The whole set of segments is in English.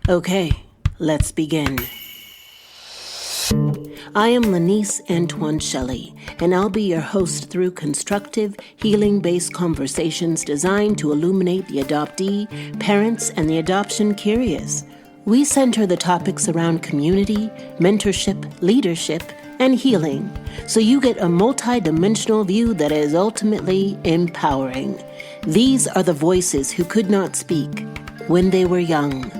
Okay, let's begin. I am Lanice Antoine Shelley, and I'll be your host through constructive, healing-based conversations designed to illuminate the adoptee, parents, and the adoption curious. We center the topics around community, mentorship, leadership, and healing, so you get a multi-dimensional view that is ultimately empowering. These are the voices who could not speak when they were young.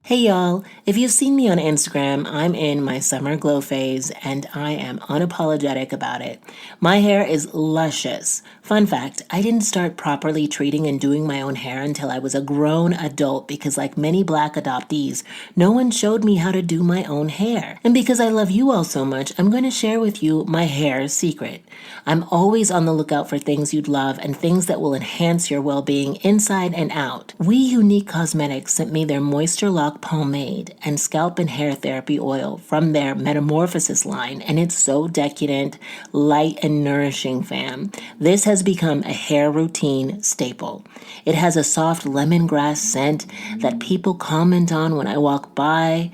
Hey y'all, if you've seen me on Instagram, I'm in my summer glow phase and I am unapologetic about it. My hair is luscious. Fun fact, I didn't start properly treating and doing my own hair until I was a grown adult because like many Black adoptees, no one showed me how to do my own hair. And because I love you all so much, I'm going to share with you my hair secret. I'm always on the lookout for things you'd love and things that will enhance your well-being inside and out. We Unique Cosmetics sent me their Moisture Lock pomade and scalp and hair therapy oil from their Metamorphosis line, and it's so decadent, light, and nourishing, fam. This has become a hair routine staple. It has a soft lemongrass scent that people comment on when I walk by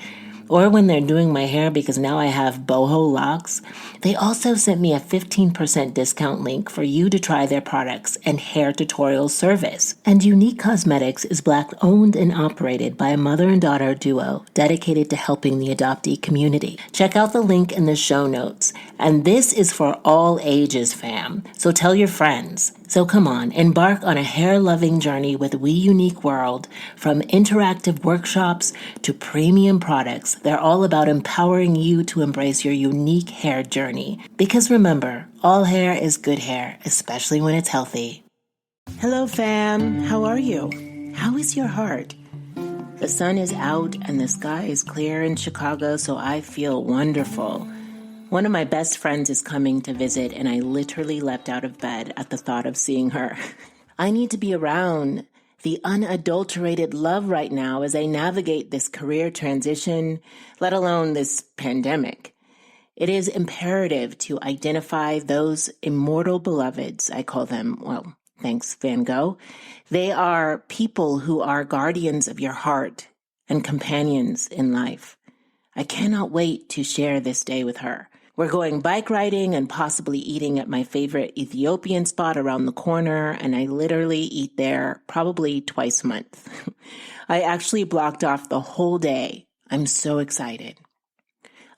or when they're doing my hair because now I have boho locks. They also sent me a 15% discount link for you to try their products and hair tutorial service. And Unique Cosmetics is Black owned and operated by a mother and daughter duo dedicated to helping the adoptee community. Check out the link in the show notes. And this is for all ages, fam. So tell your friends. So come on, embark on a hair-loving journey with We Unique World. From interactive workshops to premium products, they're all about empowering you to embrace your unique hair journey. Because remember, all hair is good hair, especially when it's healthy. Hello, fam. How are you? How is your heart? The sun is out and the sky is clear in Chicago, so I feel wonderful. One of my best friends is coming to visit, and I literally leapt out of bed at the thought of seeing her. I need to be around the unadulterated love right now as I navigate this career transition, let alone this pandemic. It is imperative to identify those immortal beloveds, I call them, well, thanks, Van Gogh. They are people who are guardians of your heart and companions in life. I cannot wait to share this day with her. We're going bike riding and possibly eating at my favorite Ethiopian spot around the corner, and I literally eat there probably twice a month. I actually blocked off the whole day. I'm so excited.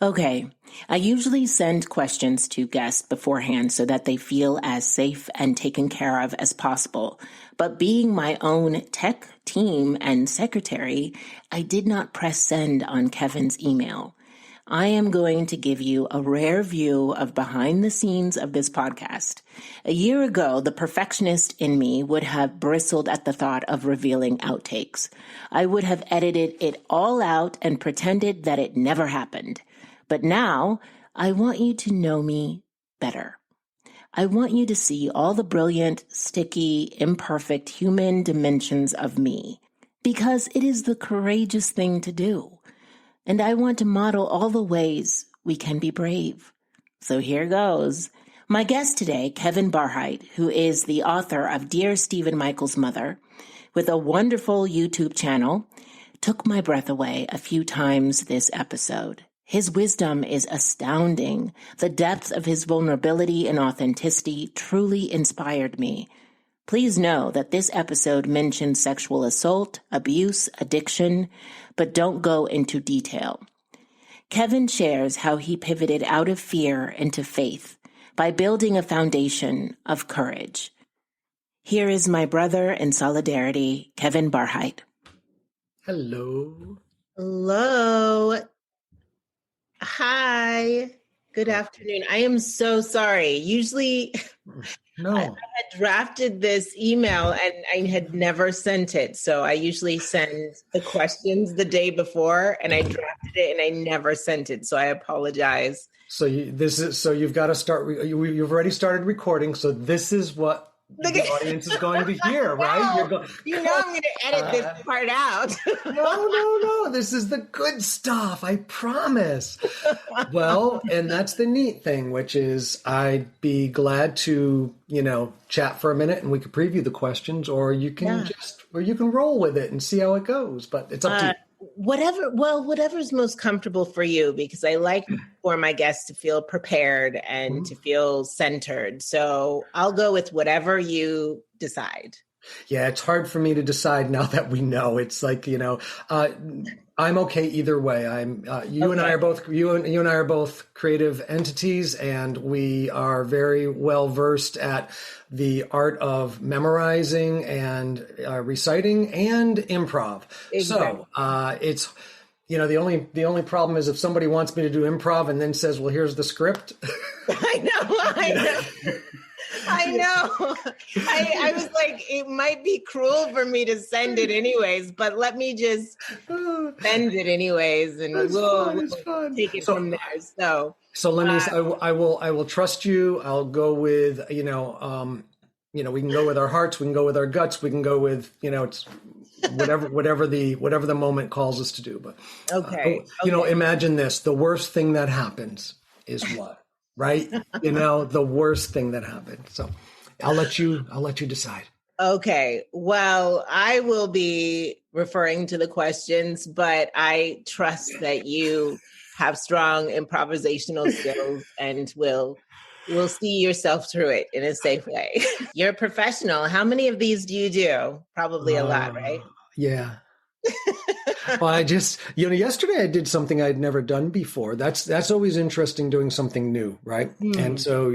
Okay, I usually send questions to guests beforehand so that they feel as safe and taken care of as possible. But being my own tech team and secretary, I did not press send on Kevin's email. I am going to give you a rare view of behind the scenes of this podcast. A year ago, the perfectionist in me would have bristled at the thought of revealing outtakes. I would have edited it all out and pretended that it never happened. But now, I want you to know me better. I want you to see all the brilliant, sticky, imperfect human dimensions of me, because it is the courageous thing to do. And I want to model all the ways we can be brave. So here goes. My guest today, Kevin Barhydt, who is the author of Dear Stephen Michael's Mother, with a wonderful YouTube channel, took my breath away a few times this episode. His wisdom is astounding. The depth of his vulnerability and authenticity truly inspired me. Please know that this episode mentions sexual assault, abuse, addiction, but don't go into detail. Kevin shares how he pivoted out of fear into faith by building a foundation of courage. Here is my brother in solidarity, Kevin Barhydt. Hello. Hello. Hi. Good afternoon. I am so sorry. Usually No. I had drafted this email and I had never sent it. So I usually send the questions the day before and I drafted it and I never sent it. So I apologize. So you've got to start. You've already started recording. So this is what the audience is going to hear, right? You're going. I'm going to edit this part out. No. This is the good stuff. I promise. Well, and that's the neat thing, which is I'd be glad to, chat for a minute and we could preview the questions, or you can you can roll with it and see how it goes. But it's up to you. Whatever's most comfortable for you, because I like for my guests to feel prepared and to feel centered. So I'll go with whatever you decide. Yeah, it's hard for me to decide now that we know. It's like, I'm okay either way. You and I are both creative entities, and we are very well versed at the art of memorizing and reciting and improv. Exactly. So it's the only problem is if somebody wants me to do improv and then says, well, here's the script. I know. I was like, it might be cruel for me to send it anyways, but let me just send it anyways, and we'll take it from there. So Lenny, I will trust you. I'll go with we can go with our hearts, we can go with our guts, we can go with it's whatever the moment calls us to do. But okay. Imagine this: the worst thing that happens is what? Right? The worst thing that happened. So I'll let you decide. Okay. Well, I will be referring to the questions, but I trust that you have strong improvisational skills and will see yourself through it in a safe way. You're a professional. How many of these do you do? Probably a lot, right? Yeah. Well, I just, yesterday I did something I'd never done before. That's always interesting, doing something new, right? And so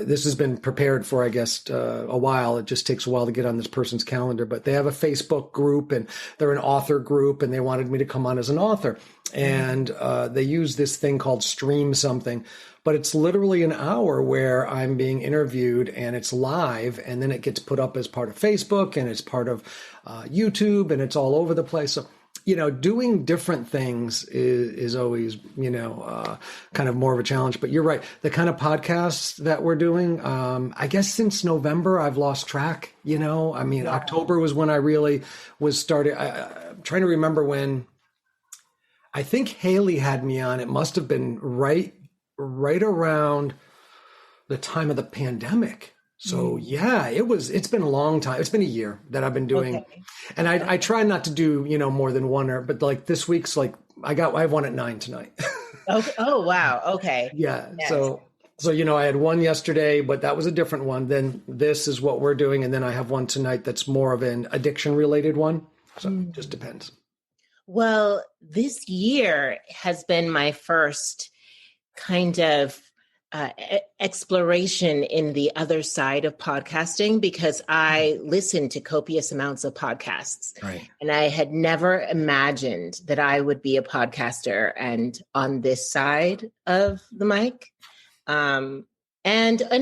this has been prepared for, I guess, a while. It just takes a while to get on this person's calendar. But they have a Facebook group, and they're an author group, and they wanted me to come on as an author. And they use this thing called Stream Something. But it's literally an hour where I'm being interviewed, and it's live, and then it gets put up as part of Facebook, and it's part of YouTube, and it's all over the place. So, doing different things is always, kind of more of a challenge. But you're right. The kind of podcasts that we're doing, I guess since November, I've lost track. October was when I really was started. I'm trying to remember when. I think Haley had me on. It must have been right around the time of the pandemic. So it's been a long time. It's been a year that I've been doing, and I try not to do, more than one, but like this week's like, I have one at 9 tonight. Oh, wow. Okay. Yeah. Yes. So, I had one yesterday, but that was a different one. Then this is what we're doing. And then I have one tonight that's more of an addiction related one. So it just depends. Well, this year has been my first kind of exploration in the other side of podcasting, because I listen to copious amounts of podcasts. Right. And I had never imagined that I would be a podcaster and on this side of the mic. And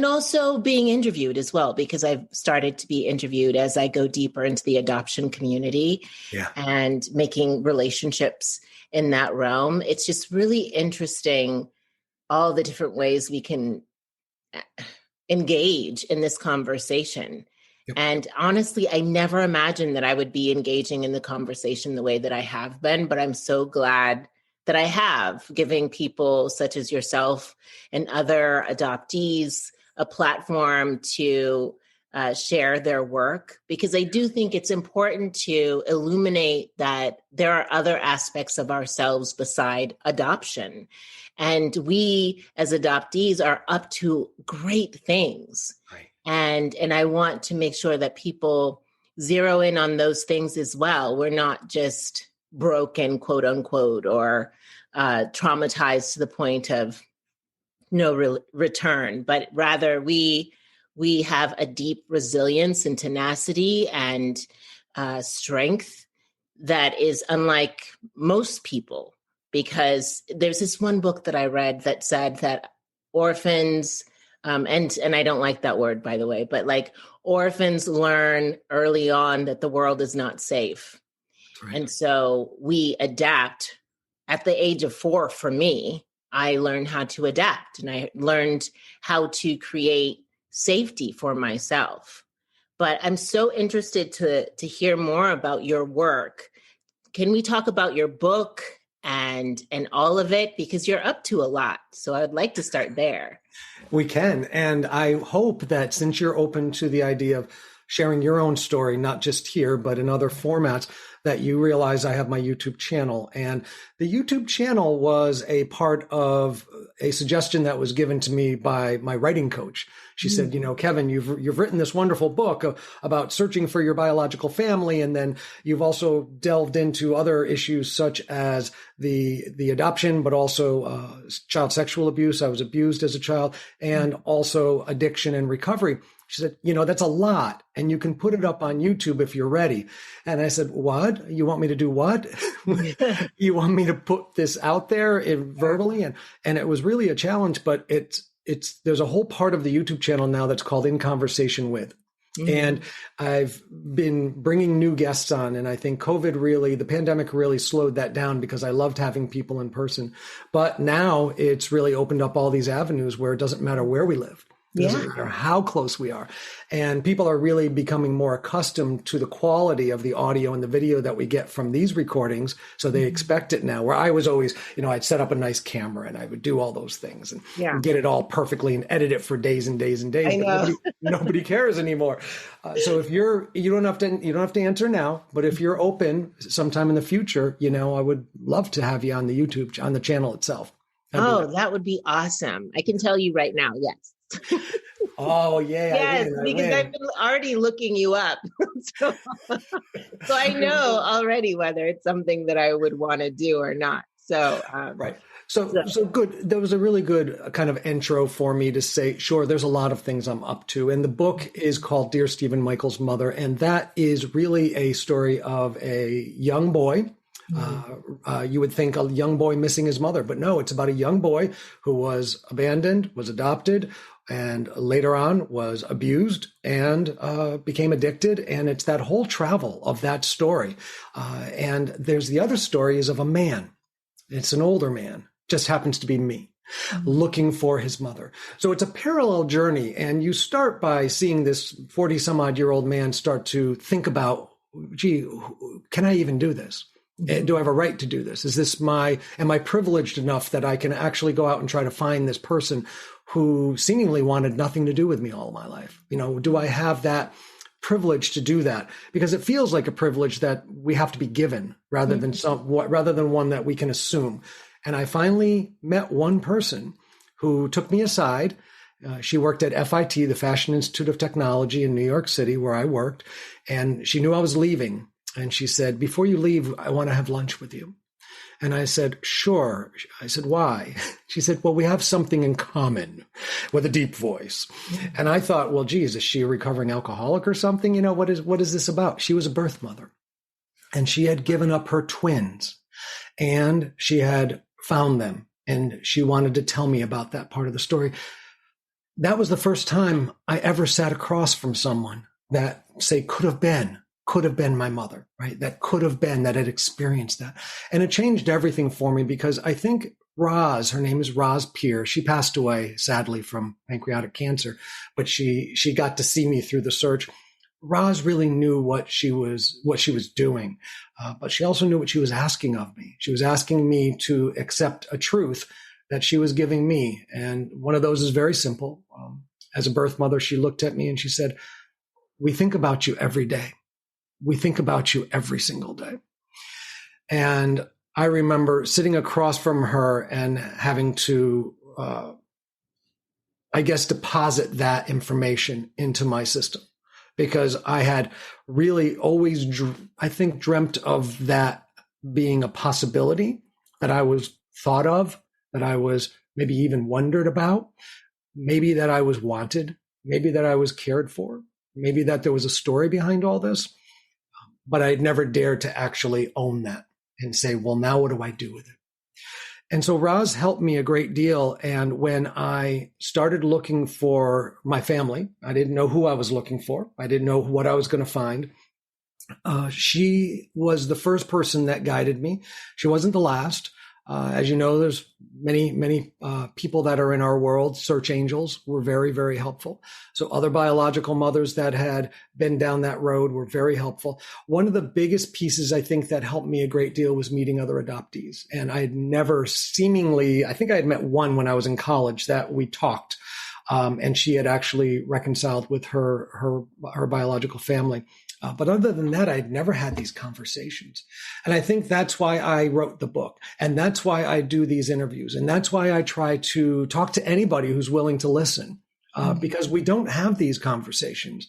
also being interviewed as well, because I've started to be interviewed as I go deeper into the adoption community and making relationships in that realm. It's just really interesting, all the different ways we can engage in this conversation. Yep. And honestly, I never imagined that I would be engaging in the conversation the way that I have been, but I'm so glad that I have, giving people such as yourself and other adoptees a platform to share their work, because I do think it's important to illuminate that there are other aspects of ourselves beside adoption. And we as adoptees are up to great things. Right. And I want to make sure that people zero in on those things as well. We're not just broken, quote unquote, or traumatized to the point of no return, but rather we have a deep resilience and tenacity and strength that is unlike most people. Because there's this one book that I read that said that orphans, and I don't like that word, by the way, but like orphans learn early on that the world is not safe. Right. And so we adapt. At the age of 4, for me, I learned how to adapt, and I learned how to create safety for myself. but I'm so interested to hear more about your work. Can we talk about your book and all of it? Because you're up to a lot. So I would like to start there. We can. And I hope that since you're open to the idea of sharing your own story, not just here, but in other formats, that you realize I have my YouTube channel. And the YouTube channel was a part of a suggestion that was given to me by my writing coach. She said, Kevin, you've written this wonderful book about searching for your biological family. And then you've also delved into other issues such as the adoption, but also child sexual abuse. I was abused as a child, and also addiction and recovery. She said, that's a lot, and you can put it up on YouTube if you're ready. And I said, what? You want me to do what? You want me to put this out there verbally? And it was really a challenge, but there's a whole part of the YouTube channel now that's called In Conversation With. And I've been bringing new guests on, and I think the pandemic really slowed that down because I loved having people in person. But now it's really opened up all these avenues where it doesn't matter where we live. It doesn't matter how close we are. And people are really becoming more accustomed to the quality of the audio and the video that we get from these recordings. So they expect it now, where I was always, I'd set up a nice camera and I would do all those things and get it all perfectly and edit it for days and days and days. But nobody cares anymore. So if you don't have to answer now, but if you're open sometime in the future, I would love to have you on the YouTube, on the channel itself. That would be awesome. I can tell you right now. Yes. Oh yeah. Yes, because I've been already looking you up. so I know already whether it's something that I would want to do or not. So right. So good. That was a really good kind of intro for me to say, sure, there's a lot of things I'm up to. And the book is called Dear Stephen Michael's Mother. And that is really a story of a young boy. You would think a young boy missing his mother, but no, it's about a young boy who was abandoned, was adopted, and later on was abused and became addicted. And it's that whole travel of that story. And there's the other story is of a man. It's an older man, just happens to be me, looking for his mother. So it's a parallel journey. And you start by seeing this 40 some odd year old man start to think about, gee, can I even do this? Do I have a right to do this? Am I privileged enough that I can actually go out and try to find this person who seemingly wanted nothing to do with me all of my life? Do I have that privilege to do that? Because it feels like a privilege that we have to be given rather than one that we can assume. And I finally met one person who took me aside. She worked at FIT, the Fashion Institute of Technology in New York City, where I worked. And she knew I was leaving. And she said, before you leave, I want to have lunch with you. And I said, sure. I said, why? She said, well, we have something in common, with a deep voice. And I thought, well, geez, is she a recovering alcoholic or something? What is this about? She was a birth mother, and she had given up her twins, and she had found them, and she wanted to tell me about that part of the story. That was the first time I ever sat across from someone that, say, could have been my mother, right? That could have been, that had experienced that. And it changed everything for me, because I think Roz, her name is Roz Peer. She passed away, sadly, from pancreatic cancer, but she got to see me through the search. Roz really knew what she was doing, but she also knew what she was asking of me. She was asking me to accept a truth that she was giving me. And one of those is very simple. As a birth mother, she looked at me and she said, we think about you every day. We think about you every single day. And I remember sitting across from her and having to, deposit that information into my system, because I had really always, dreamt of that being a possibility, that I was thought of, that I was maybe even wondered about, maybe that I was wanted, maybe that I was cared for, maybe that there was a story behind all this. But I'd never dared to actually own that and say, well, now what do I do with it? And so Roz helped me a great deal. And when I started looking for my family, I didn't know who I was looking for. I didn't know what I was going to find. She was the first person that guided me. She wasn't the last. As you know, there's many people that are in our world. Search angels were very, very helpful. So other biological mothers that had been down that road were very helpful. One of the biggest pieces I think that helped me a great deal was meeting other adoptees. And I had never I think I had met one when I was in college that we talked. And she had actually reconciled with her biological family. But other than that, I'd never had these conversations. And I think that's why I wrote the book. And that's why I do these interviews. And that's why I try to talk to anybody who's willing to listen, because we don't have these conversations.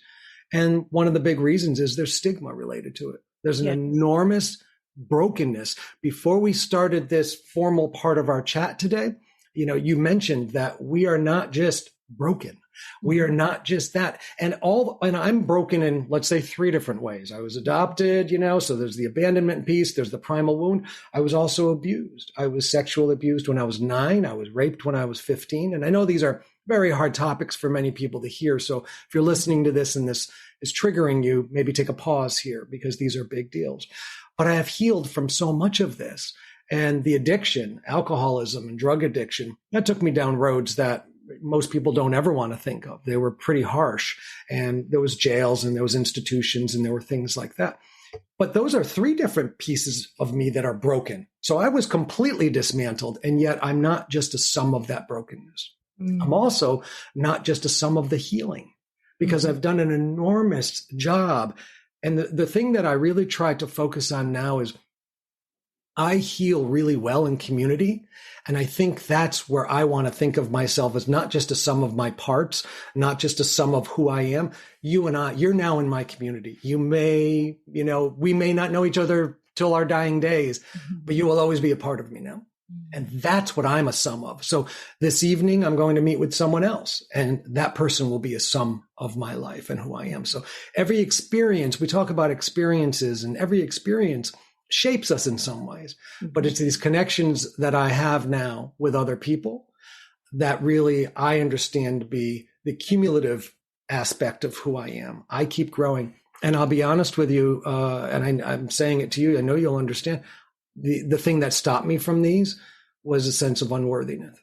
And one of the big reasons is there's stigma related to it. There's an enormous brokenness. Before we started this formal part of our chat today, you mentioned that we are not just broken. We are not just that. And I'm broken in, let's say, 3 different ways. I was adopted, so there's the abandonment piece. There's the primal wound. I was also abused. I was sexually abused when I was 9. I was raped when I was 15. And I know these are very hard topics for many people to hear. So if you're listening to this and this is triggering you, maybe take a pause here, because these are big deals. But I have healed from so much of this. And the addiction, alcoholism and drug addiction, that took me down roads that most people don't ever want to think of. They were pretty harsh, and there was jails and there was institutions and there were things like that. But those are 3 different pieces of me that are broken. So I was completely dismantled, and yet I'm not just a sum of that brokenness. I'm also not just a sum of the healing, because I've done an enormous job. And the thing that I really try to focus on now is I heal really well in community. And I think that's where I want to think of myself, as not just a sum of my parts, not just a sum of who I am. You and I, you're now in my community. We may not know each other till our dying days, but you will always be a part of me now. And that's what I'm a sum of. So this evening, I'm going to meet with someone else, and that person will be a sum of my life and who I am. So every experience, we talk about experiences, and every experience shapes us in some ways, but it's these connections that I have now with other people that really I understand to be the cumulative aspect of who I am. I keep growing. And I'll be honest with you, and I'm saying it to you, I know you'll understand, the thing that stopped me from these was a sense of unworthiness.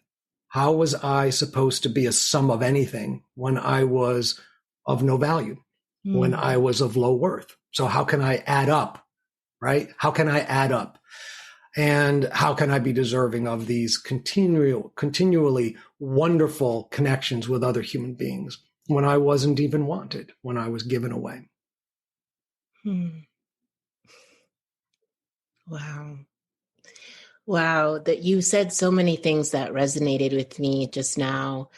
How was I supposed to be a sum of anything when I was of no value, when I was of low worth? So how can I add up? Right? How can I add up? And how can I be deserving of these continually wonderful connections with other human beings when I wasn't even wanted, when I was given away? Wow. That you said so many things that resonated with me just now.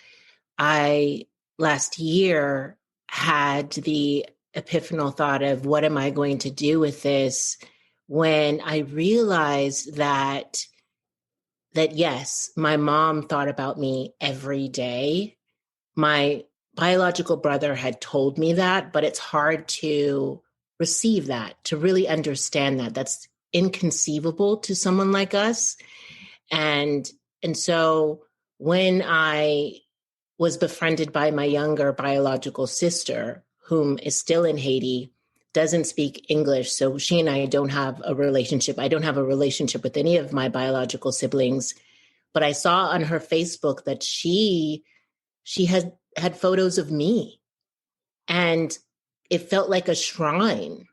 I last year had the epiphanal thought of, what am I going to do with this? When I realized that yes, my mom thought about me every day. My biological brother had told me that, but it's hard to receive that, to really understand that. That's inconceivable to someone like us. And so when I was befriended by my younger biological sister, whom is still in Haiti, doesn't speak English. So she and I don't have a relationship. I don't have a relationship with any of my biological siblings. But I saw on her Facebook that she had photos of me. And it felt like a shrine.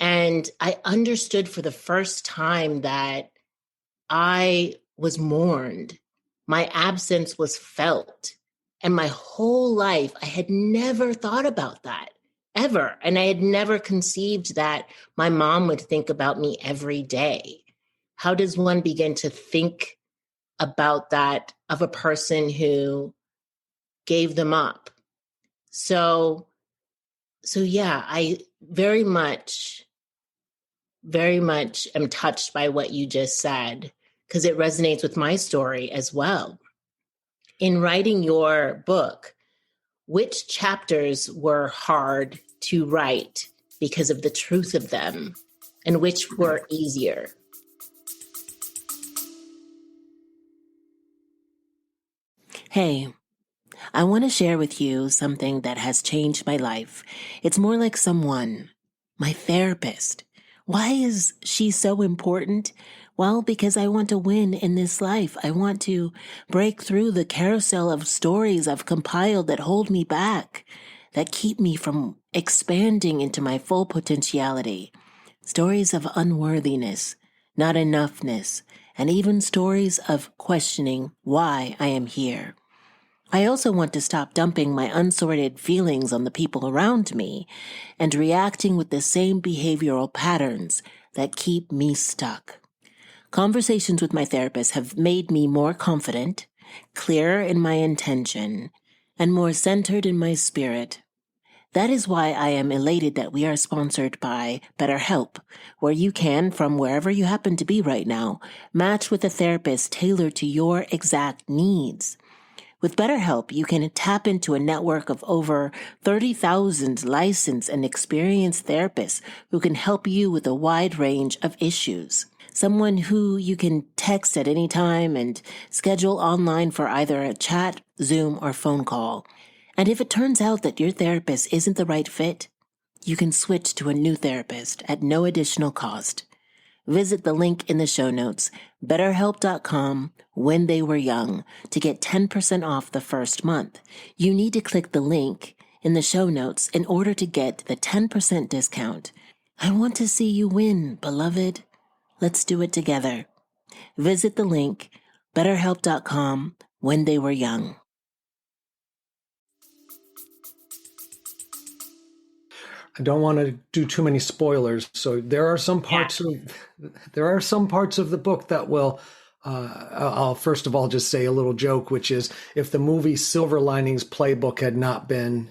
And I understood for the first time that I was mourned. My absence was felt. And my whole life, I had never thought about that. Ever. And I had never conceived that my mom would think about me every day. How does one begin to think about that of a person who gave them up? So yeah, I very much am touched by what you just said, because it resonates with my story as well. In writing your book, which chapters were hard to write because of the truth of them, and which were easier? Hey, I want to share with you something that has changed my life. It's more like someone, my therapist. Why is she so important? Well, because I want to win in this life. I want to break through the carousel of stories I've compiled that hold me back, that keep me from expanding into my full potentiality. Stories of unworthiness, not enoughness, and even stories of questioning why I am here. I also want to stop dumping my unsorted feelings on the people around me and reacting with the same behavioral patterns that keep me stuck. Conversations with my therapist have made me more confident, clearer in my intention, and more centered in my spirit. That is why I am elated that we are sponsored by BetterHelp, where you can, from wherever you happen to be right now, match with a therapist tailored to your exact needs. With BetterHelp, you can tap into a network of over 30,000 licensed and experienced therapists who can help you with a wide range of issues. Someone who you can text at any time and schedule online for either a chat, Zoom, or phone call. And if it turns out that your therapist isn't the right fit, you can switch to a new therapist at no additional cost. Visit the link in the show notes, betterhelp.com, when they were young, to get 10% off the first month. You need to click the link in the show notes in order to get the 10% discount. I want to see you win, beloved. Let's do it together. Visit the link, betterhelp.com, when they were young. I don't want to do too many spoilers, so there are some parts of the book that will. I'll first of all just say a little joke, which is if the movie Silver Linings Playbook had not been,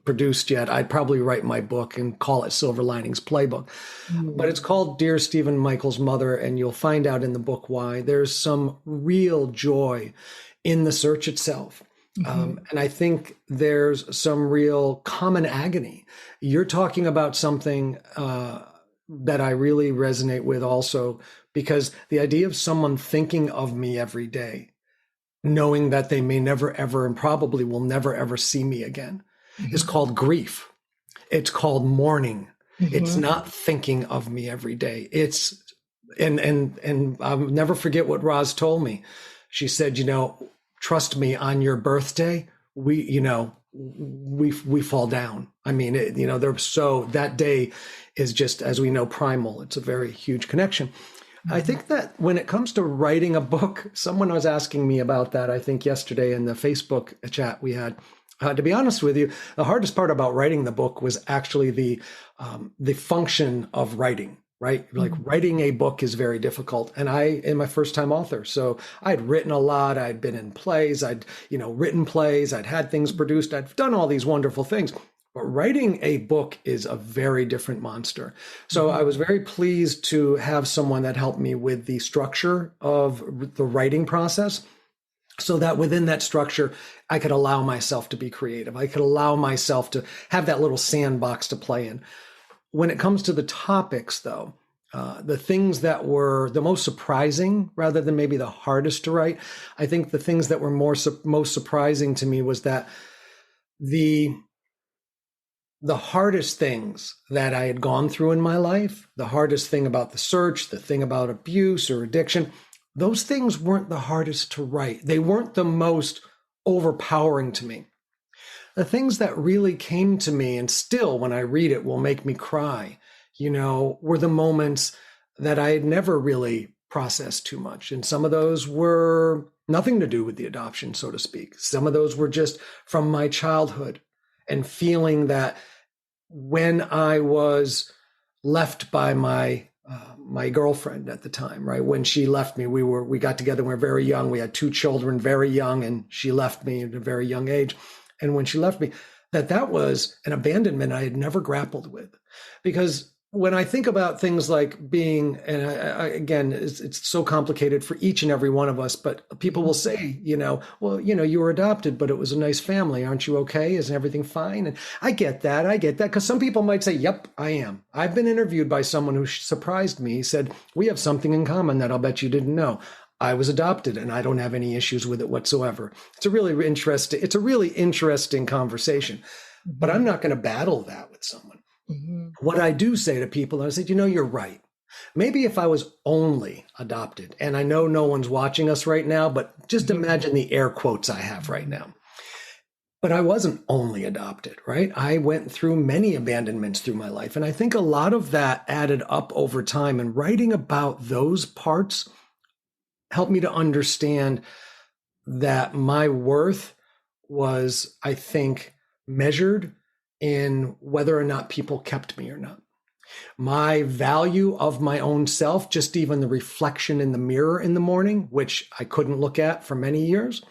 produced yet, I'd probably write my book and call it Silver Linings Playbook. But it's called Dear Stephen Michael's Mother, and you'll find out in the book why. There's some real joy in the search itself. And I think there's some real common agony. You're talking about something that I really resonate with also, because the idea of someone thinking of me every day, knowing that they may never, ever, and probably will never, ever see me again, is called grief. It's called mourning. It's not thinking of me every day. It's, and I'll never forget what Roz told me. She said, trust me, on your birthday, we fall down. I mean, that day is just, as we know, primal. It's a very huge connection. I think that when it comes to writing a book, someone was asking me about that, I think yesterday in the Facebook chat we had. To be honest with you, the hardest part about writing the book was actually the function of writing. Right? Like writing a book is very difficult. And I am my first time author. So I'd written a lot. I'd been in plays. I'd, written plays. I'd had things produced. I'd done all these wonderful things. But writing a book is a very different monster. So I was very pleased to have someone that helped me with the structure of the writing process, so that within that structure, I could allow myself to be creative. I could allow myself to have that little sandbox to play in. When it comes to the topics, though, the things that were the most surprising, rather than maybe the hardest to write, I think the things that were most surprising to me was that the hardest things that I had gone through in my life, the hardest thing about the search, the thing about abuse or addiction, those things weren't the hardest to write. They weren't the most overpowering to me. The things that really came to me, and still when I read it will make me cry, were the moments that I had never really processed too much. And some of those were nothing to do with the adoption, so to speak. Some of those were just from my childhood and feeling that when I was left by my girlfriend at the time, right? When she left me, we got together, we were very young. We had 2 children, very young, and she left me at a very young age. And when she left me, that was an abandonment I had never grappled with. Because when I think about things like being, and again, it's so complicated for each and every one of us, but people will say, well, you were adopted, but it was a nice family. Aren't you okay? Isn't everything fine? And I get that. Because some people might say, yep, I am. I've been interviewed by someone who surprised me. He said, we have something in common that I'll bet you didn't know. I was adopted and I don't have any issues with it whatsoever. It's a really interesting conversation, but I'm not going to battle that with someone. What I do say to people, I say, you're right. Maybe if I was only adopted, and I know no one's watching us right now, but just imagine the air quotes I have right now. But I wasn't only adopted, right? I went through many abandonments through my life. And I think a lot of that added up over time. And writing about those parts helped me to understand that my worth was, I think, measured in whether or not people kept me or not. My value of my own self, just even the reflection in the mirror in the morning, which I couldn't look at for many years,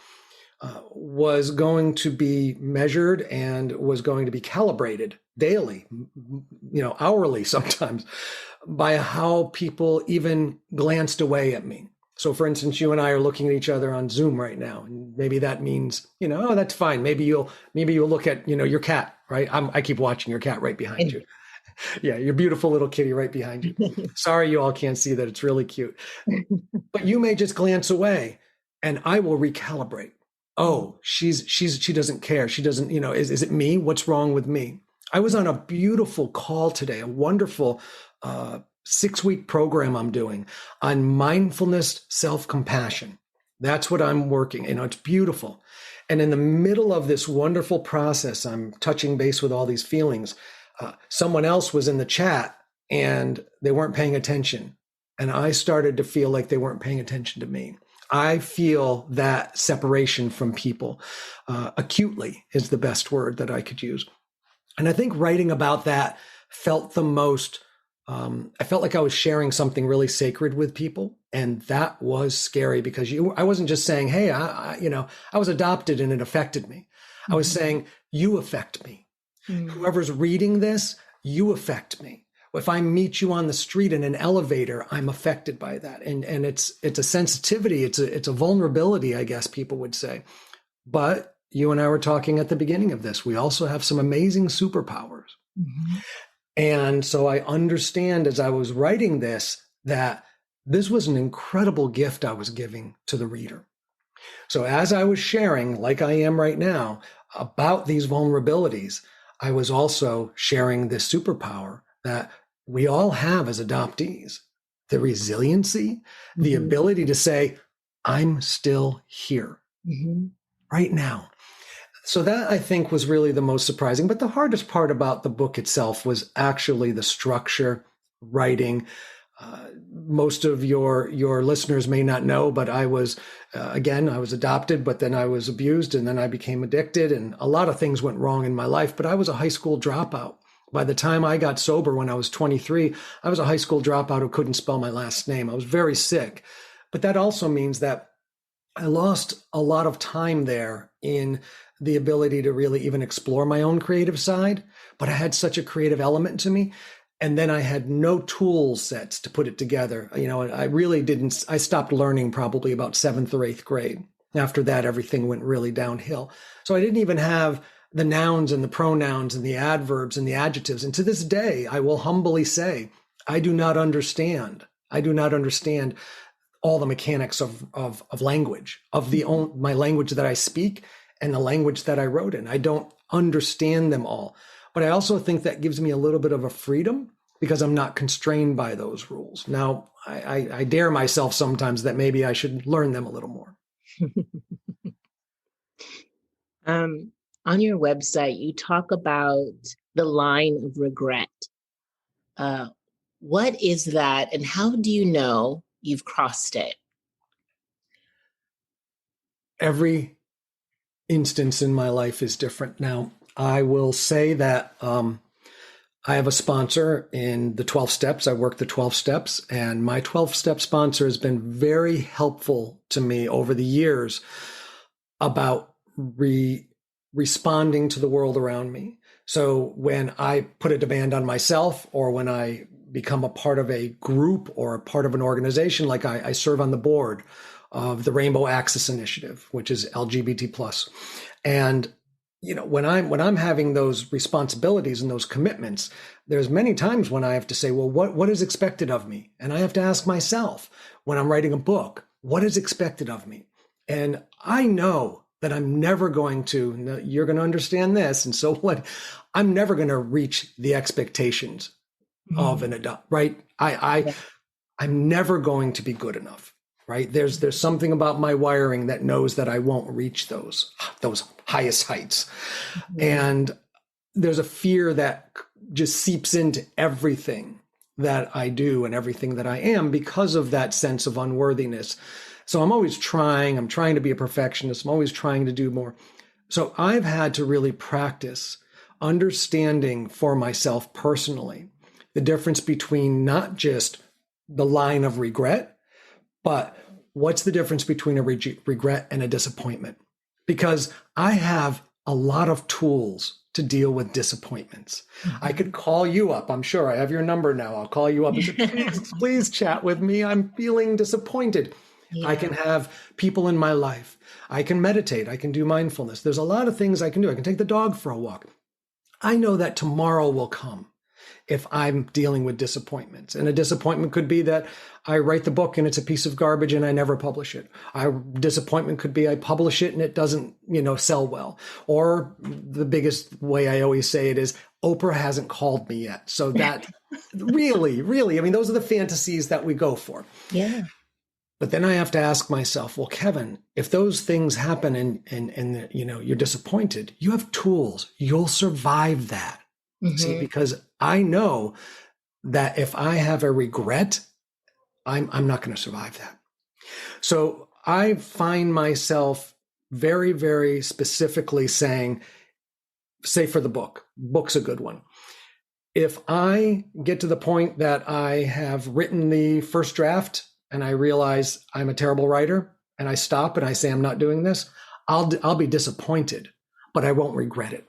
was going to be measured and was going to be calibrated daily, hourly sometimes, by how people even glanced away at me. So for instance, you and I are looking at each other on Zoom right now. And maybe that means, oh, that's fine. Maybe you'll look at, your cat, right? I keep watching your cat right behind you. Yeah, your beautiful little kitty right behind you. Sorry, you all can't see that. It's really cute. But you may just glance away and I will recalibrate. Oh, she doesn't care. She doesn't, is it me? What's wrong with me? I was on a beautiful call today, a wonderful 6-week program I'm doing on mindfulness, self-compassion. That's what I'm working. It's beautiful. And in the middle of this wonderful process, I'm touching base with all these feelings. Someone else was in the chat and they weren't paying attention. And I started to feel like they weren't paying attention to me. I feel that separation from people acutely is the best word that I could use. And I think writing about that felt the most, I felt like I was sharing something really sacred with people. And that was scary because I wasn't just saying, hey, I was adopted and it affected me. I was saying, you affect me. Whoever's reading this, you affect me. If I meet you on the street in an elevator, I'm affected by that. And it's a sensitivity. It's a vulnerability, I guess people would say. But you and I were talking at the beginning of this. We also have some amazing superpowers. Mm-hmm. And so I understand as I was writing this, that this was an incredible gift I was giving to the reader. So as I was sharing, like I am right now, about these vulnerabilities, I was also sharing this superpower that we all have as adoptees, the resiliency, the ability to say, I'm still here right now. So that I think was really the most surprising. But the hardest part about the book itself was actually the structure, writing. Most of your listeners may not know, but I was adopted, but then I was abused and then I became addicted and a lot of things went wrong in my life, but I was a high school dropout. By the time I got sober when I was 23, I was a high school dropout who couldn't spell my last name. I was very sick, but that also means that I lost a lot of time there in the ability to really even explore my own creative side, but I had such a creative element to me. And then I had no tool sets to put it together. I stopped learning probably about 7th or 8th grade. After that, everything went really downhill. So I didn't even have the nouns and the pronouns and the adverbs and the adjectives. And to this day, I will humbly say, I do not understand all the mechanics of language, of my language that I speak and the language that I wrote in. I don't understand them all. But I also think that gives me a little bit of a freedom because I'm not constrained by those rules. Now, I dare myself sometimes that maybe I should learn them a little more. On your website, you talk about the line of regret. What is that, and how do you know you've crossed it? Every instance in my life is different. Now, I will say that I have a sponsor in the 12 steps. I work the 12 steps, and my 12-step sponsor has been very helpful to me over the years about responding to the world around me. So when I put a demand on myself, or when I become a part of a group or a part of an organization, like I serve on the board of the Rainbow Access Initiative, which is LGBT+. And when I'm having those responsibilities and those commitments, there's many times when I have to say, well, what is expected of me? And I have to ask myself when I'm writing a book, what is expected of me? And I know that I'm never going to, you're going to understand this. And so what, I'm never going to reach the expectations of an adult, right? I'm never going to be good enough, right? There's something about my wiring that knows that I won't reach those highest heights. And there's a fear that just seeps into everything that I do and everything that I am because of that sense of unworthiness. So I'm always trying to be a perfectionist. I'm always trying to do more. So I've had to really practice understanding for myself personally the difference between not just the line of regret, but what's the difference between a regret and a disappointment? Because I have a lot of tools to deal with disappointments. I could call you up. I'm sure I have your number now. I'll call you up and say, please chat with me. I'm feeling disappointed. I can have people in my life. I can meditate. I can do mindfulness. There's a lot of things I can do. I can take the dog for a walk. I know that tomorrow will come if I'm dealing with disappointments. And a disappointment could be that I write the book and it's a piece of garbage and I never publish it. Disappointment could be I publish it and it doesn't, sell well. Or the biggest way I always say it is Oprah hasn't called me yet. So that really, those are the fantasies that we go for. Yeah. But then I have to ask myself, well, Kevin, if those things happen and you're disappointed, you have tools. You'll survive that. See, because I know that if I have a regret, I'm not going to survive that. So I find myself very, very specifically saying, say for the book's a good one. If I get to the point that I have written the first draft and I realize I'm a terrible writer and I stop and I say, I'm not doing this, I'll be disappointed, but I won't regret it.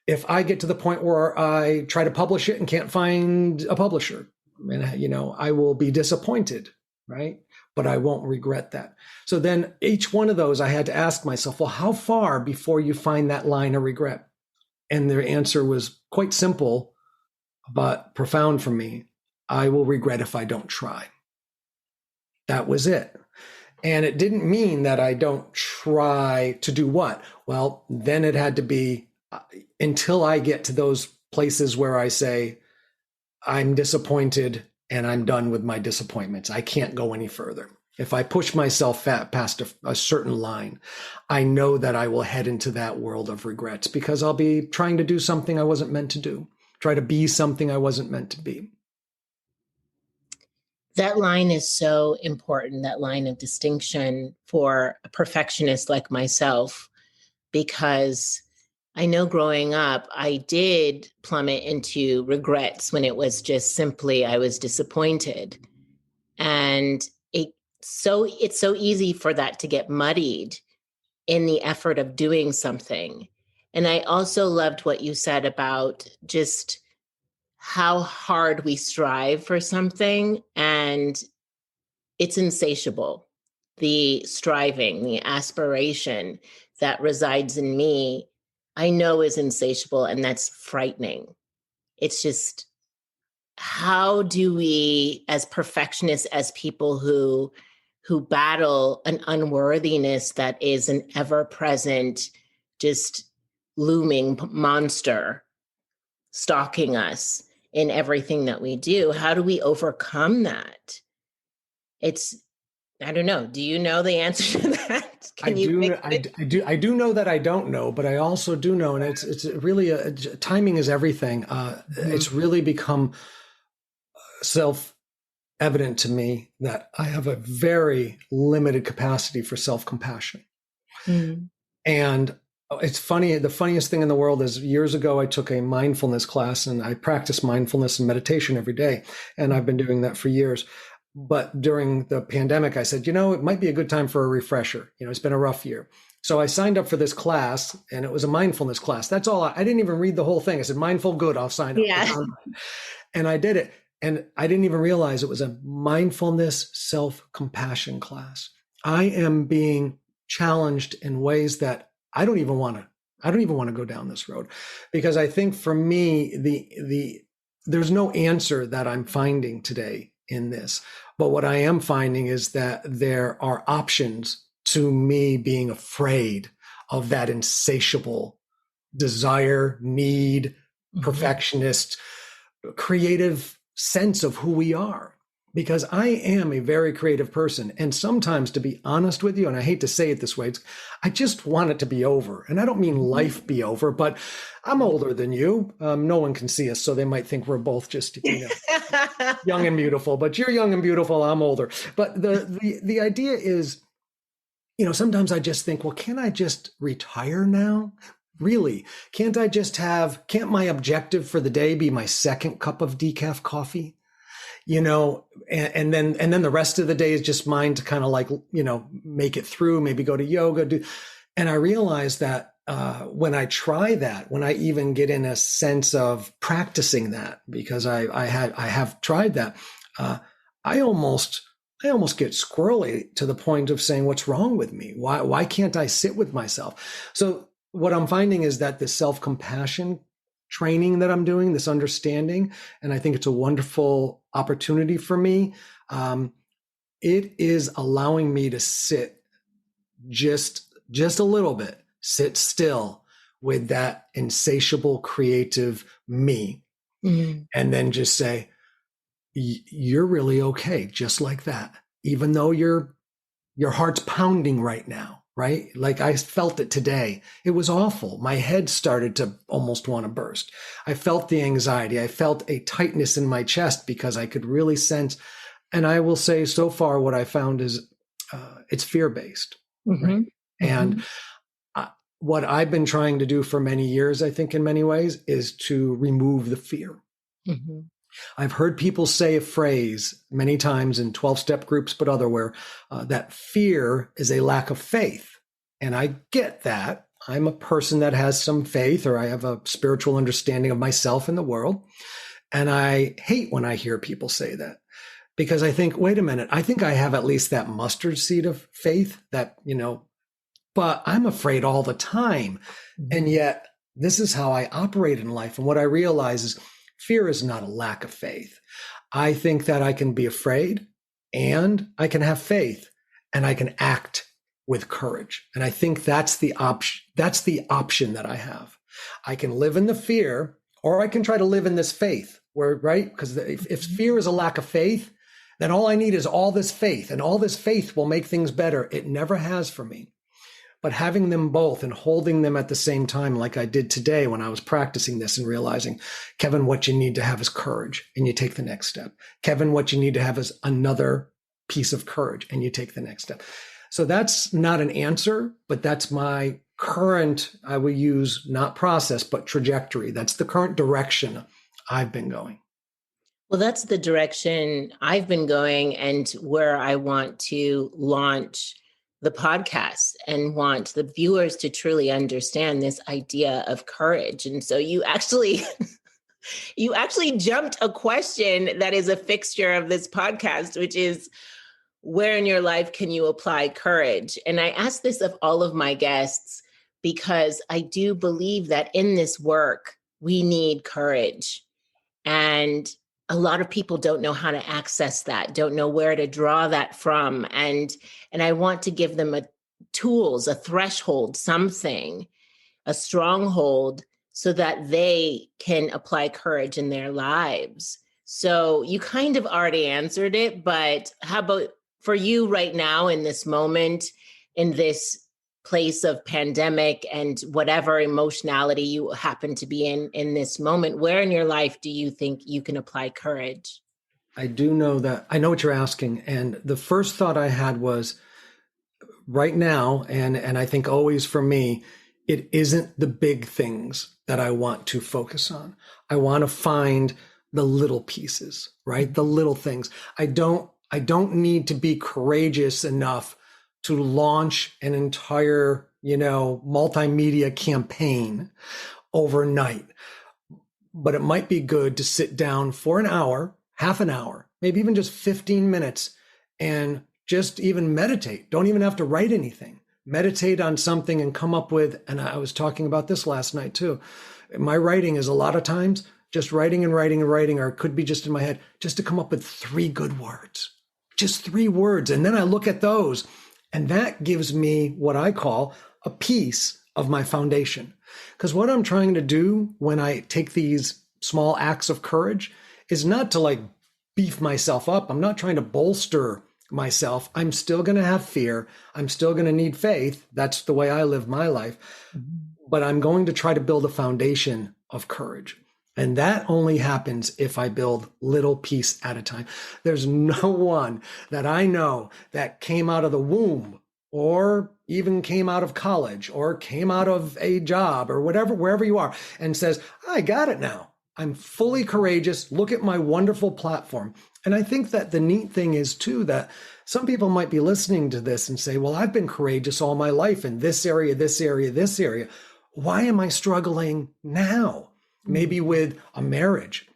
If I get to the point where I try to publish it and can't find a publisher, and I will be disappointed, right? But I won't regret that. So then each one of those, I had to ask myself, well, how far before you find that line of regret? And their answer was quite simple, but profound for me. I will regret if I don't try. That was it. And it didn't mean that I don't try to do what? Well, then it had to be until I get to those places where I say, I'm disappointed and I'm done with my disappointments. I can't go any further. If I push myself past a certain line, I know that I will head into that world of regrets because I'll be trying to do something I wasn't meant to do, try to be something I wasn't meant to be. That line is so important, that line of distinction for a perfectionist like myself, because I know growing up, I did plummet into regrets when it was just simply I was disappointed. And it's so easy for that to get muddied in the effort of doing something. And I also loved what you said about just how hard we strive for something, and it's insatiable. The striving, the aspiration that resides in me, I know is insatiable, and that's frightening. It's just, how do we, as perfectionists, as people who battle an unworthiness that is an ever-present, just looming monster stalking us in everything that we do, how do we overcome that? I don't know. Do you know the answer to that? I do know that I don't know, but I also do know, and it's really timing is everything. It's really become self-evident to me that I have a very limited capacity for self-compassion. And it's funny. The funniest thing in the world is years ago, I took a mindfulness class and I practice mindfulness and meditation every day. And I've been doing that for years. But during the pandemic, I said, it might be a good time for a refresher. It's been a rough year. So I signed up for this class and it was a mindfulness class. That's all. I didn't even read the whole thing. I said, mindful, good, I'll sign up. Yeah. And I did it. And I didn't even realize it was a mindfulness self-compassion class. I am being challenged in ways that I don't even want to go down this road, because I think for me, there's no answer that I'm finding today in this. But what I am finding is that there are options to me being afraid of that insatiable desire, need, perfectionist, creative sense of who we are. Because I am a very creative person. And sometimes, to be honest with you, and I hate to say it this way, I just want it to be over. And I don't mean life be over, but I'm older than you. No one can see us, so they might think we're both just, young and beautiful. But you're young and beautiful, I'm older. But the idea is, sometimes I just think, well, can't I just retire now? Really? Can't my objective for the day be my second cup of decaf coffee? And then the rest of the day is just mine to kind of like, make it through, maybe go to yoga. And I realized that when I try that, when I even get in a sense of practicing that, because I have tried that, I almost get squirrely to the point of saying, what's wrong with me? Why can't I sit with myself? So what I'm finding is that this self-compassion training that I'm doing, this understanding, and I think it's a wonderful opportunity for me. It is allowing me to sit just a little bit, sit still with that insatiable creative me, and then just say, you're really okay, just like that, even though your heart's pounding right now. Right? Like I felt it today. It was awful. My head started to almost want to burst. I felt the anxiety. I felt a tightness in my chest because I could really sense. And I will say so far what I found is it's fear-based. Right? And what I've been trying to do for many years, I think in many ways, is to remove the fear. I've heard people say a phrase many times in 12-step groups, but otherwhere, that fear is a lack of faith. And I get that. I'm a person that has some faith, or I have a spiritual understanding of myself and the world. And I hate when I hear people say that, because I think, wait a minute, I think I have at least that mustard seed of faith that, but I'm afraid all the time. And yet this is how I operate in life. And what I realize is, fear is not a lack of faith. I think that I can be afraid and I can have faith and I can act with courage. And I think that's the option. That's the option that I have. I can live in the fear, or I can try to live in this faith right? Because if fear is a lack of faith, then all I need is all this faith, and all this faith will make things better. It never has for me. But having them both and holding them at the same time, like I did today when I was practicing this and realizing, Kevin, what you need to have is courage, and you take the next step. Kevin, what you need to have is another piece of courage, and you take the next step. So that's not an answer, but that's my current, I will use not process, but trajectory. That's the current direction I've been going. Well, that's the direction I've been going, and where I want to launch the podcast and want the viewers to truly understand this idea of courage. And so you actually jumped a question that is a fixture of this podcast, which is, where in your life can you apply courage? And I ask this of all of my guests because I do believe that in this work, we need courage. And a lot of people don't know how to access that, don't know where to draw that from. And I want to give them tools, a threshold, something, a stronghold, so that they can apply courage in their lives. So you kind of already answered it, but how about for you right now in this moment, in this place of pandemic and whatever emotionality you happen to be in this moment, where in your life do you think you can apply courage? I do know that. I know what you're asking. And the first thought I had was right now, and I think always for me, it isn't the big things that I want to focus on. I want to find the little pieces, right? The little things. I don't need to be courageous enough to launch an entire, multimedia campaign overnight. But it might be good to sit down for an hour, half an hour, maybe even just 15 minutes, and just even meditate. Don't even have to write anything. Meditate on something and come up with, and I was talking about this last night too. My writing is a lot of times just writing and writing and writing, or it could be just in my head, just to come up with 3 good words, just 3 words. And then I look at those, and that gives me what I call a piece of my foundation. Because what I'm trying to do when I take these small acts of courage is not to like beef myself up. I'm not trying to bolster myself. I'm still going to have fear. I'm still going to need faith. That's the way I live my life. But I'm going to try to build a foundation of courage. And that only happens if I build little piece at a time. There's no one that I know that came out of the womb or even came out of college or came out of a job or whatever, wherever you are, and says, I got it now. I'm fully courageous. Look at my wonderful platform. And I think that the neat thing is too, that some people might be listening to this and say, well, I've been courageous all my life in this area, this area, this area. Why am I struggling now? Maybe with a marriage,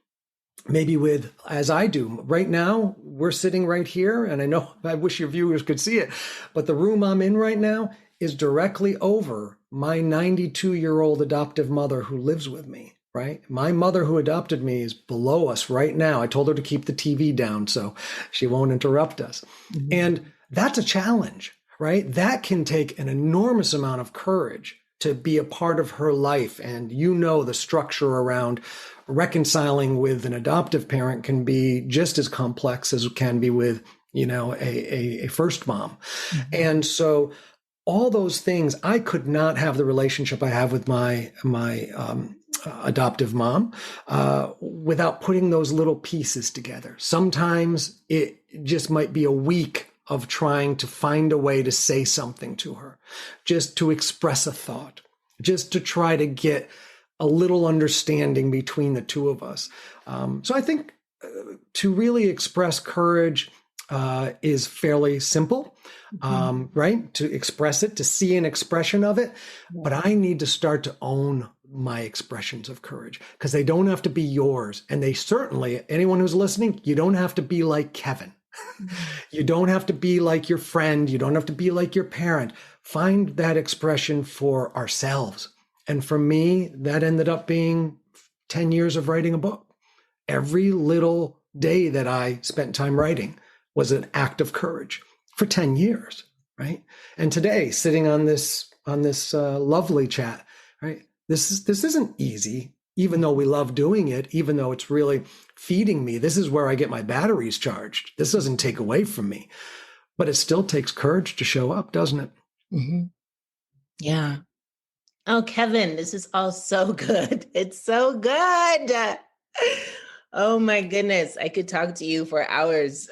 maybe with, as I do right now, we're sitting right here. And I know I wish your viewers could see it, but the room I'm in right now is directly over my 92-year-old adoptive mother who lives with me, right? My mother who adopted me is below us right now. I told her to keep the TV down so she won't interrupt us. Mm-hmm. And that's a challenge, right? That can take an enormous amount of courage to be a part of her life. And you know, the structure around reconciling with an adoptive parent can be just as complex as it can be with, you know, a first mom. Mm-hmm. And so all those things, I could not have the relationship I have with my adoptive mom without putting those little pieces together. Sometimes it just might be a week of trying to find a way to say something to her, just to express a thought, just to try to get a little understanding between the two of us. So I think to really express courage is fairly simple, right? To express it, to see an expression of it. But I need to start to own my expressions of courage because they don't have to be yours. And they certainly, anyone who's listening, you don't have to be like Kevin. You don't have to be like your friend. You don't have to be like your parent. Find that expression for ourselves. And for me, that ended up being 10 years of writing a book. Every little day that I spent time writing was an act of courage for 10 years, right? And today, sitting on this lovely chat, right? This isn't easy, even though we love doing it, even though it's really feeding me. This is where I get my batteries charged. This doesn't take away from me, but it still takes courage to show up, doesn't it? Mm-hmm. Yeah. Oh, Kevin, this is all so good. It's so good. Oh my goodness. I could talk to you for hours.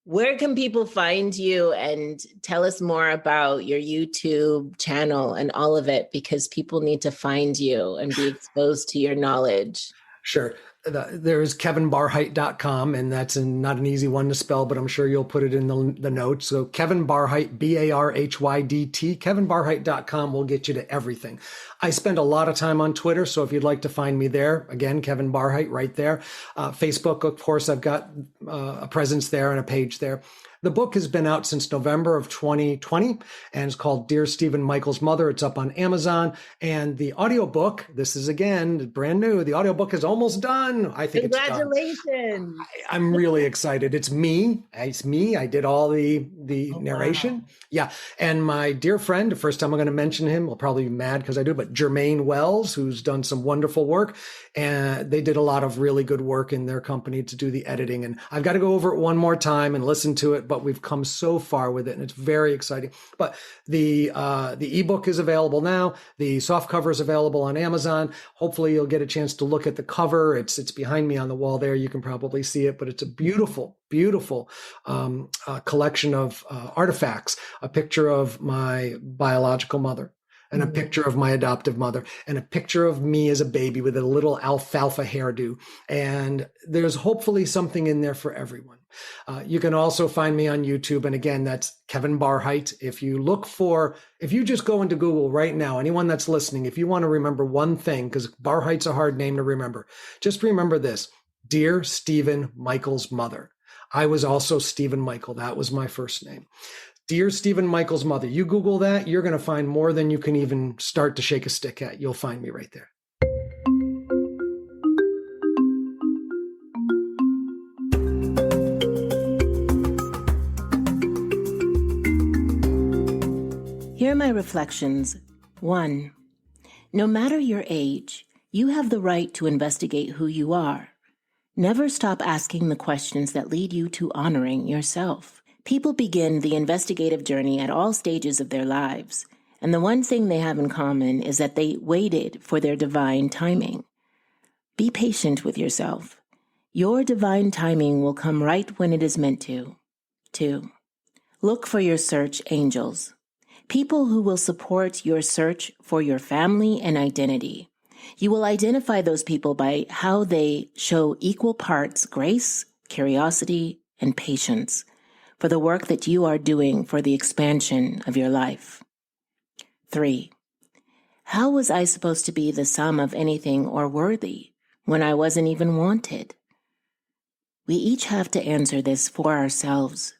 Where can people find you and tell us more about your YouTube channel and all of it? Because people need to find you and be exposed to your knowledge. Sure. There's kevinbarhydt.com, and that's not an easy one to spell, but I'm sure you'll put it in the notes. So Kevin Barhydt, Barhydt, kevinbarhydt.com will get you to everything. I spend a lot of time on Twitter, so if you'd like to find me there, again, Kevin Barhydt right there. Facebook, of course, I've got a presence there and a page there. The book has been out since November of 2020, and it's called Dear Stephen, Michael's Mother. It's up on Amazon. And the audiobook, this is, again, brand new. The audiobook is almost done. I think it's done. Congratulations. I'm really excited. It's me. I did all the narration. Wow. Yeah. And my dear friend, the first time I'm going to mention him, will probably be mad because I do, but Jermaine Wells, who's done some wonderful work. And they did a lot of really good work in their company to do the editing. And I've got to go over it one more time and listen to it, but we've come so far with it and it's very exciting. But the ebook is available now. The soft cover is available on Amazon. Hopefully you'll get a chance to look at the cover. It's behind me on the wall there. You can probably see it, but it's a beautiful collection of artifacts, a picture of my biological mother, and a picture of my adoptive mother, and a picture of me as a baby with a little alfalfa hairdo. And there's hopefully something in there for everyone. You can also find me on YouTube. And again, that's Kevin Barhydt. If you just go into Google right now, anyone that's listening, if you want to remember one thing, because Barhydt's a hard name to remember, just remember this: Dear Stephen, Michael's mother. I was also Stephen Michael. That was my first name. Dear Stephen, Michael's mother. You Google that, you're going to find more than you can even start to shake a stick at. You'll find me right there. Here are my reflections. 1. No matter your age, You have the right to investigate who you are. Never stop asking the questions that lead you to honoring yourself. People begin the investigative journey at all stages of their lives, and the one thing they have in common is that they waited for their divine timing. Be patient with yourself. Your divine timing will come right when it is meant to. 2. Look for your search angels. People who will support your search for your family and identity. You will identify those people by how they show equal parts grace, curiosity, and patience for the work that you are doing for the expansion of your life. 3. How was I supposed to be the sum of anything or worthy when I wasn't even wanted? We each have to answer this for ourselves.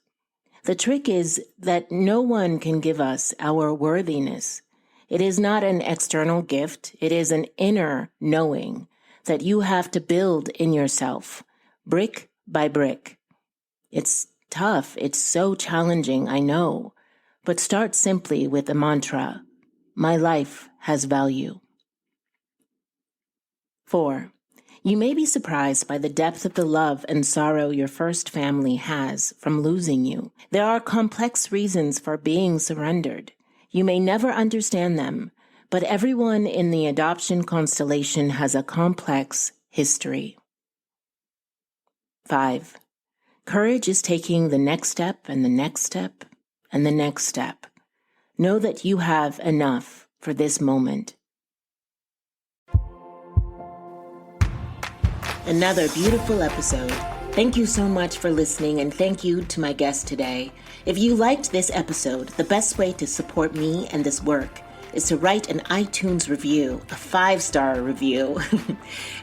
The trick is that no one can give us our worthiness. It is not an external gift. It is an inner knowing that you have to build in yourself, brick by brick. It's tough. It's so challenging, I know. But start simply with the mantra, my life has value. 4. You may be surprised by the depth of the love and sorrow your first family has from losing you. There are complex reasons for being surrendered. You may never understand them, but everyone in the adoption constellation has a complex history. 5. Courage is taking the next step and the next step and the next step. Know that you have enough for this moment. Another beautiful episode. Thank you so much for listening, and thank you to my guest today. If you liked this episode, the best way to support me and this work is to write an iTunes review, a 5-star review.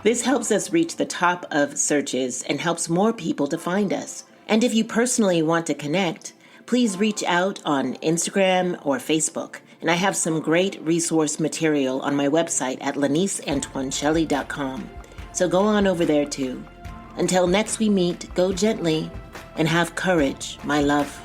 This helps us reach the top of searches and helps more people to find us. And if you personally want to connect, please reach out on Instagram or Facebook. And I have some great resource material on my website at laniceantoineshelley.com. So go on over there too. Until next we meet, go gently and have courage, my love.